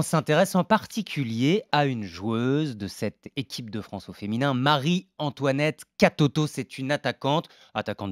On s'intéresse en particulier à une joueuse de cette équipe de France au féminin, Marie-Antoinette Katoto. C'est une attaquante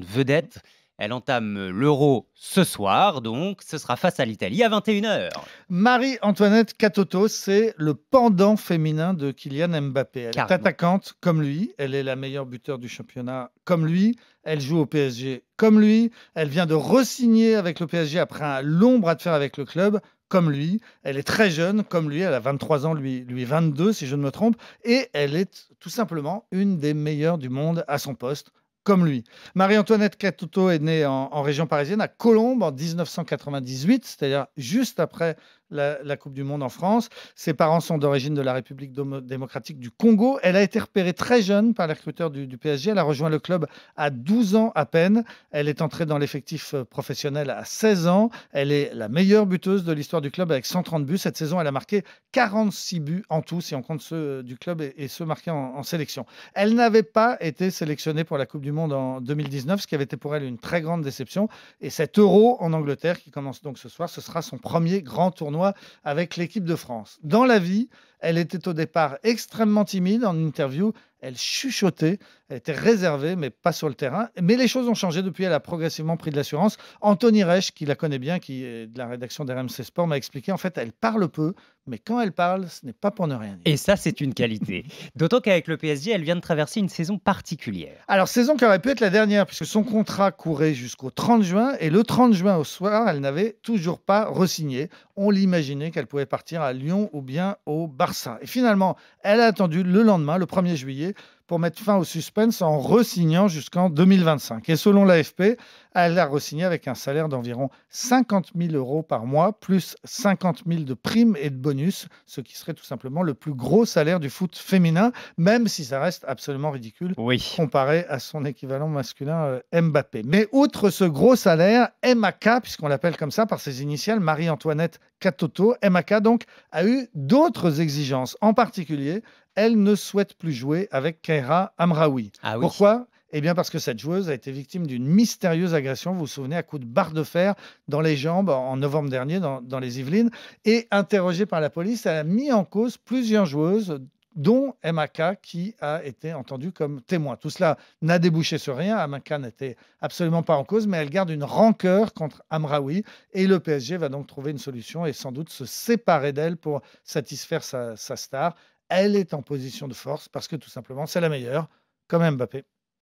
vedette. Elle entame l'Euro ce soir, donc ce sera face à l'Italie à 21h. Marie-Antoinette Katoto, c'est le pendant féminin de Kylian Mbappé. Elle est Carrément. attaquante comme lui, elle est la meilleure buteur du championnat comme lui, elle joue au PSG comme lui, elle vient de re-signer avec le PSG après un long bras de fer avec le club comme lui, elle est très jeune comme lui, elle a 23 ans, lui 22 si je ne me trompe, et elle est tout simplement une des meilleures du monde à son poste comme lui. Marie-Antoinette Katoto est née en région parisienne, à Colombes, en 1998, c'est-à-dire juste après la Coupe du Monde en France. Ses parents sont d'origine de la République démocratique du Congo. Elle a été repérée très jeune par les recruteurs du PSG. Elle a rejoint le club à 12 ans à peine. Elle est entrée dans l'effectif professionnel à 16 ans. Elle est la meilleure buteuse de l'histoire du club avec 130 buts. Cette saison, elle a marqué 46 buts en tout, si on compte ceux du club et ceux marqués en sélection. Elle n'avait pas été sélectionnée pour la Coupe du Monde en 2019, ce qui avait été pour elle une très grande déception. Et cet Euro en Angleterre, qui commence donc ce soir, ce sera son premier grand tournoi avec l'équipe de France. Dans la vie, elle était au départ extrêmement timide. En interview, elle chuchotait, elle était réservée, mais pas sur le terrain. Mais les choses ont changé depuis, elle a progressivement pris de l'assurance. Anthony Reich, qui la connaît bien, qui est de la rédaction d'RMC Sport, m'a expliqué, en fait, elle parle peu, mais quand elle parle, ce n'est pas pour ne rien dire. Et ça, c'est une qualité. D'autant qu'avec le PSG, elle vient de traverser une saison particulière. Alors, saison qui aurait pu être la dernière, puisque son contrat courait jusqu'au 30 juin, et le 30 juin au soir, elle n'avait toujours pas re-signé. On l'imaginait qu'elle pouvait partir à Lyon ou bien au Barça. Et finalement, elle a attendu le lendemain, le 1er juillet, pour mettre fin au suspense en re-signant jusqu'en 2025. Et selon l'AFP, elle a re-signé avec un salaire d'environ 50 000 euros par mois, plus 50 000 de primes et de bonus, ce qui serait tout simplement le plus gros salaire du foot féminin, même si ça reste absolument ridicule Oui. comparé à son équivalent masculin Mbappé. Mais outre ce gros salaire, MAK, puisqu'on l'appelle comme ça par ses initiales, Marie-Antoinette Katoto, MAK donc, a eu d'autres exigences. En particulier, elle ne souhaite plus jouer avec Keira Amraoui. Ah oui. Pourquoi ? Eh bien parce que cette joueuse a été victime d'une mystérieuse agression, vous vous souvenez, à coups de barre de fer dans les jambes en novembre dernier dans les Yvelines. Et interrogée par la police, elle a mis en cause plusieurs joueuses, dont MAK, qui a été entendue comme témoin. Tout cela n'a débouché sur rien. MAK n'était absolument pas en cause, mais elle garde une rancœur contre Amraoui. Et le PSG va donc trouver une solution et sans doute se séparer d'elle pour satisfaire sa star. Elle est en position de force parce que tout simplement, c'est la meilleure, comme Mbappé.